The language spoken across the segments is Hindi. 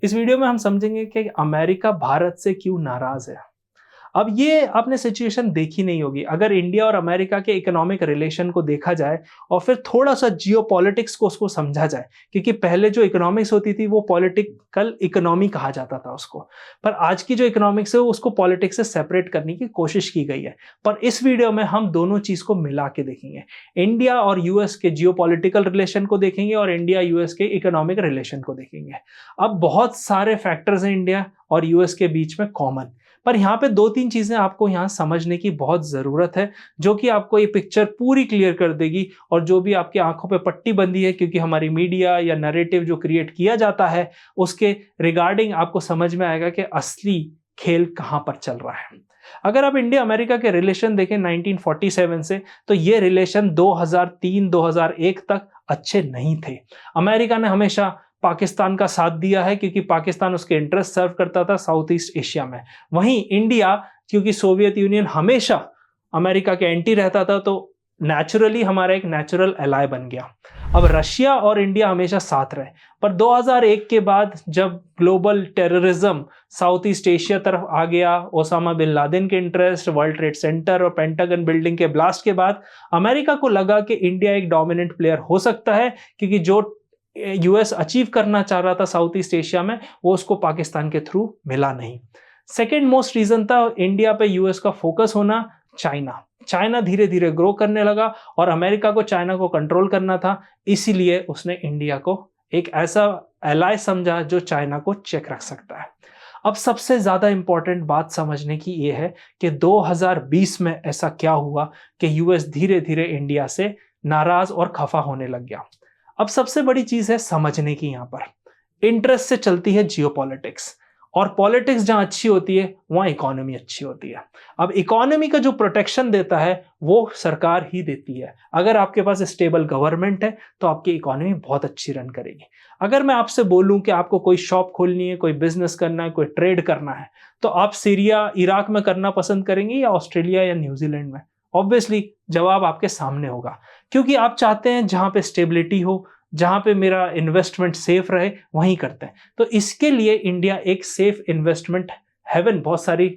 इस वीडियो में हम समझेंगे कि अमेरिका भारत से क्यों नाराज है। अब ये आपने सिचुएशन देखी नहीं होगी अगर इंडिया और अमेरिका के इकोनॉमिक रिलेशन को देखा जाए और फिर थोड़ा सा जियोपॉलिटिक्स को उसको समझा जाए, क्योंकि पहले जो इकोनॉमिक्स होती थी वो पॉलिटिकल इकोनॉमी कहा जाता था उसको, पर आज की जो इकोनॉमिक्स है उसको पॉलिटिक्स से सेपरेट करने की कोशिश की गई है। पर इस वीडियो में हम दोनों चीज को मिला के देखेंगे, इंडिया और यूएस के जियोपॉलिटिकल रिलेशन को देखेंगे और इंडिया यूएस के इकोनॉमिक रिलेशन को देखेंगे। अब बहुत सारे फैक्टर्स हैं इंडिया और यूएस के बीच में कॉमन, पर यहाँ पे दो तीन चीजें आपको यहाँ समझने की बहुत जरूरत है जो कि आपको ये पिक्चर पूरी क्लियर कर देगी। और जो भी आपकी आंखों पे पट्टी बंधी है, क्योंकि हमारी मीडिया या नैरेटिव जो क्रिएट किया जाता है उसके रिगार्डिंग आपको समझ में आएगा कि असली खेल कहाँ पर चल रहा है। अगर आप इंडिया अमेरिका के रिलेशन देखें 1947 से, तो ये रिलेशन 2003-2001 तक अच्छे नहीं थे। अमेरिका ने हमेशा पाकिस्तान का साथ दिया है क्योंकि पाकिस्तान उसके इंटरेस्ट सर्व करता था साउथ ईस्ट एशिया में। वहीं इंडिया, क्योंकि सोवियत यूनियन हमेशा अमेरिका के एंटी रहता था, तो नेचुरली हमारा एक नेचुरल एलाय बन गया। अब रशिया और इंडिया हमेशा साथ रहे, पर 2001 के बाद जब global terrorism south east Asia तरफ आ गया, ओसामा बिन लादेन के इंटरेस्ट, वर्ल्ड ट्रेड सेंटर और पेंटागन बिल्डिंग के ब्लास्ट के बाद अमेरिका को लगा कि इंडिया एक डोमिनेंट प्लेयर हो सकता है, क्योंकि जो यूएस अचीव करना चाह रहा था साउथ ईस्ट एशिया में वो उसको पाकिस्तान के थ्रू मिला नहीं। सेकेंड मोस्ट रीजन था इंडिया पे यूएस का फोकस होना, चाइना धीरे धीरे ग्रो करने लगा और अमेरिका को चाइना को कंट्रोल करना था, इसीलिए उसने इंडिया को एक ऐसा एलाय समझा जो चाइना को चेक रख सकता है। अब सबसे ज्यादा इंपॉर्टेंट बात समझने की यह है कि 2020 में ऐसा क्या हुआ कि यूएस धीरे धीरे इंडिया से नाराज और खफा होने लग गया। अब सबसे बड़ी चीज है समझने की, यहां पर इंटरेस्ट से चलती है जियोपॉलिटिक्स, और पॉलिटिक्स जहां अच्छी होती है वहां इकोनॉमी अच्छी होती है। अब इकोनॉमी का जो प्रोटेक्शन देता है वो सरकार ही देती है। अगर आपके पास स्टेबल गवर्नमेंट है तो आपकी इकोनॉमी बहुत अच्छी रन करेगी। अगर मैं आपसे बोलूं कि आपको कोई शॉप खोलनी है, कोई बिजनेस करना है, कोई ट्रेड करना है, तो आप सीरिया इराक में करना पसंद करेंगे या ऑस्ट्रेलिया या न्यूजीलैंड में? ऑब्वियसली जवाब आपके सामने होगा, क्योंकि आप चाहते हैं जहां पे स्टेबिलिटी हो, जहां पे मेरा इन्वेस्टमेंट सेफ रहे, वहीं करते हैं। तो इसके लिए इंडिया एक सेफ इन्वेस्टमेंट हेवन बहुत सारी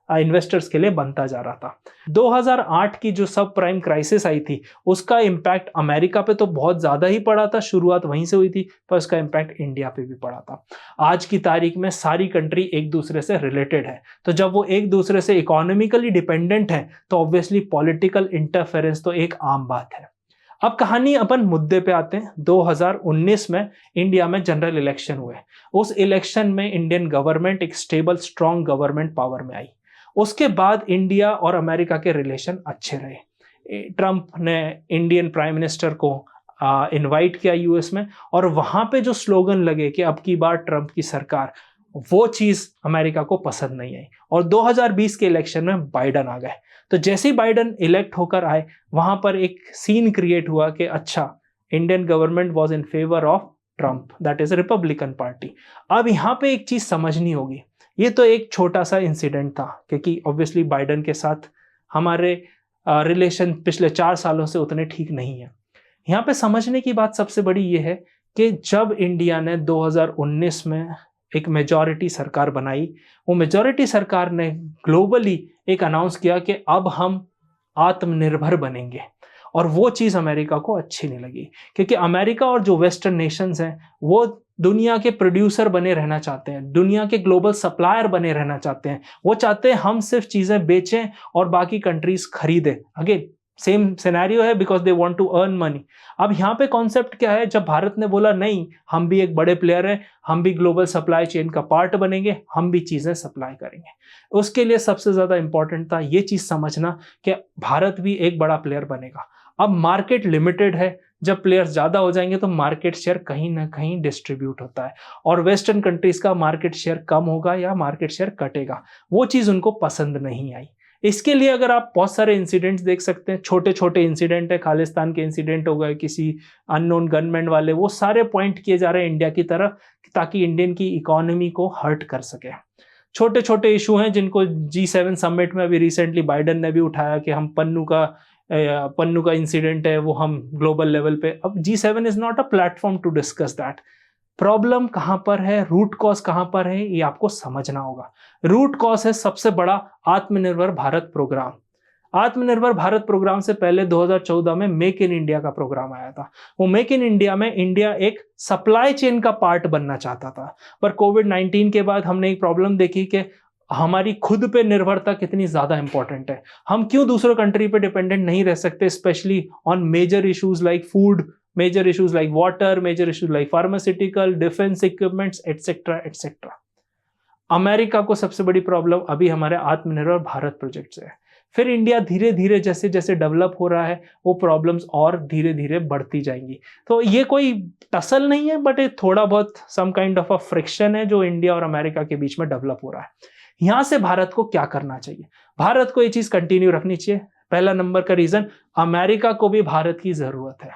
इन्वेस्टर्स के लिए बनता जा रहा था। 2008 की जो सब प्राइम क्राइसिस आई थी उसका इम्पैक्ट अमेरिका पे तो बहुत ज्यादा ही पड़ा था, शुरुआत वहीं से हुई थी, पर उसका इम्पैक्ट इंडिया पे भी पड़ा था। आज की तारीख में सारी कंट्री एक दूसरे से रिलेटेड है, तो जब वो एक दूसरे से इकोनॉमिकली डिपेंडेंट है तो ऑब्वियसली पॉलिटिकल इंटरफेरेंस तो एक आम बात है। अब कहानी अपन मुद्दे पे आते हैं। 2019 में इंडिया में जनरल इलेक्शन हुए। उस इलेक्शन में इंडियन गवर्नमेंट एक स्टेबल स्ट्रॉन्ग गवर्नमेंट पावर में आई। उसके बाद इंडिया और अमेरिका के रिलेशन अच्छे रहे। ट्रंप ने इंडियन प्राइम मिनिस्टर को इनवाइट किया यूएस में, और वहां पे जो स्लोगन लगे कि अब की बार ट्रंप की सरकार, वो चीज अमेरिका को पसंद नहीं आई और 2020 के इलेक्शन में बाइडन आ गए। तो जैसे ही बाइडन इलेक्ट होकर आए, वहां पर एक सीन क्रिएट हुआ कि अच्छा, Indian government was in favour of Trump, that is Republican party. अब यहाँ पे एक चीज समझनी होगी, ये तो एक छोटा सा इंसिडेंट था, क्योंकि ऑब्वियसली बाइडन के साथ हमारे रिलेशन पिछले 4 सालों से उतने ठीक नहीं है। यहाँ पे समझने की बात सबसे बड़ी ये है कि जब इंडिया ने 2019 में एक मेजॉरिटी सरकार बनाई, वो मेजॉरिटी सरकार ने ग्लोबली एक अनाउंस किया कि अब हम आत्मनिर्भर बनेंगे, और वो चीज अमेरिका को अच्छी नहीं लगी, क्योंकि अमेरिका और जो वेस्टर्न नेशंस हैं वो दुनिया के प्रोड्यूसर बने रहना चाहते हैं, दुनिया के ग्लोबल सप्लायर बने रहना चाहते हैं। वो चाहते हैं हम सिर्फ चीजें बेचें और बाकी कंट्रीज खरीदें। अगेन सेम सिनेरियो है, because they want to earn money. अब यहाँ पे कॉन्सेप्ट क्या है, जब भारत ने बोला नहीं, हम भी एक बड़े प्लेयर हैं, हम भी ग्लोबल सप्लाई चेन का पार्ट बनेंगे, हम भी चीजें सप्लाई करेंगे। उसके लिए सबसे ज्यादा इंपॉर्टेंट था ये चीज समझना कि भारत भी एक बड़ा प्लेयर बनेगा। अब मार्केट लिमिटेड है, जब प्लेयर्स ज्यादा हो जाएंगे तो मार्केट शेयर कहीं ना कहीं डिस्ट्रीब्यूट होता है, और वेस्टर्न कंट्रीज का मार्केट शेयर कम होगा या मार्केट शेयर कटेगा, वो चीज उनको पसंद नहीं आई। इसके लिए अगर आप बहुत सारे इंसिडेंट्स देख सकते हैं, छोटे छोटे इंसिडेंट है, खालिस्तान के इंसिडेंट हो गए, किसी अननोन गनमैन वाले, वो सारे पॉइंट किए जा रहे हैं इंडिया की तरफ ताकि इंडियन की इकोनॉमी को हर्ट कर सके। छोटे छोटे इशू हैं जिनको G7 समिट में अभी रिसेंटली बाइडन ने भी उठाया कि हम पन्नू का इंसिडेंट है वो हम ग्लोबल लेवल पे, अब G7 is not a platform to discuss that. Problem कहां पर है, रूट कॉज कहां पर है, ये आपको समझना होगा। रूट कॉज है सबसे बड़ा आत्मनिर्भर भारत प्रोग्राम। आत्मनिर्भर भारत प्रोग्राम से पहले 2014 में मेक इन इंडिया का प्रोग्राम आया था। वो मेक इन इंडिया में इंडिया एक सप्लाई चेन का पार्ट बनना चाहता था, पर कोविड-19 के बाद हमने एक प्रॉब्लम देखी कि हमारी खुद पे निर्भरता कितनी ज्यादा इंपॉर्टेंट है। हम क्यों दूसरों कंट्री पे डिपेंडेंट नहीं रह सकते, specially on major issues like food, major issues like water, major issues like pharmaceutical, defence equipments etcetera etcetera. America को सबसे बड़ी प्रॉब्लम अभी हमारे आत्मनिर्भर भारत प्रोजेक्ट से है। फिर इंडिया धीरे धीरे जैसे जैसे डेवलप हो रहा है वो प्रॉब्लम्स और धीरे धीरे बढ़ती जाएंगी। तो ये कोई टसल नहीं है, बट ये थोड़ा बहुत some kind of a friction है जो इंडिया और अमेरिका के बीच में डेवलप हो रहा है। यहां से भारत को क्या करना चाहिए? भारत को ये चीज कंटिन्यू रखनी चाहिए। पहला नंबर का रीजन, अमेरिका को भी भारत की जरूरत है।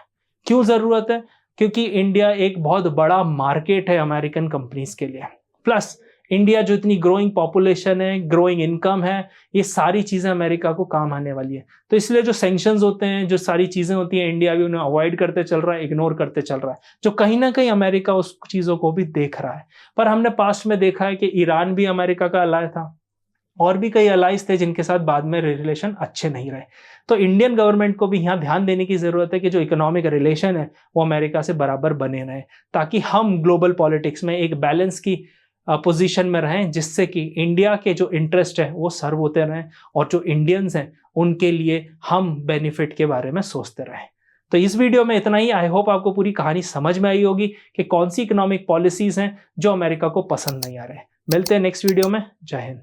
क्यों जरूरत है? क्योंकि इंडिया एक बहुत बड़ा मार्केट है अमेरिकन कंपनीज के लिए। प्लस इंडिया जो इतनी ग्रोइंग पॉपुलेशन है, ग्रोइंग इनकम है, ये सारी चीजें अमेरिका को काम आने वाली है। तो इसलिए जो सैंक्शंस होते हैं, जो सारी चीजें होती हैं, इंडिया भी उन्हें अवॉइड करते चल रहा है, इग्नोर करते चल रहा है, जो कहीं ना कहीं अमेरिका उस चीजों को भी देख रहा है। पर हमने पास्ट में देखा है कि ईरान भी अमेरिका का अलाय था और भी कई अलाइज थे जिनके साथ बाद में रिलेशन अच्छे नहीं रहे। तो इंडियन गवर्नमेंट को भी यहाँ ध्यान देने की जरूरत है कि जो इकोनॉमिक रिलेशन है वो अमेरिका से बराबर बने रहे, ताकि हम ग्लोबल पॉलिटिक्स में एक बैलेंस की पोजीशन में रहें, जिससे कि इंडिया के जो इंटरेस्ट है वो सर्व होते रहें और जो इंडियंस हैं उनके लिए हम बेनिफिट के बारे में सोचते रहें। तो इस वीडियो में इतना ही। आई होप आपको पूरी कहानी समझ में आई होगी कि कौन सी इकोनॉमिक पॉलिसीज हैं जो अमेरिका को पसंद नहीं आ रहे हैं। मिलते हैं नेक्स्ट वीडियो में। जय हिंद।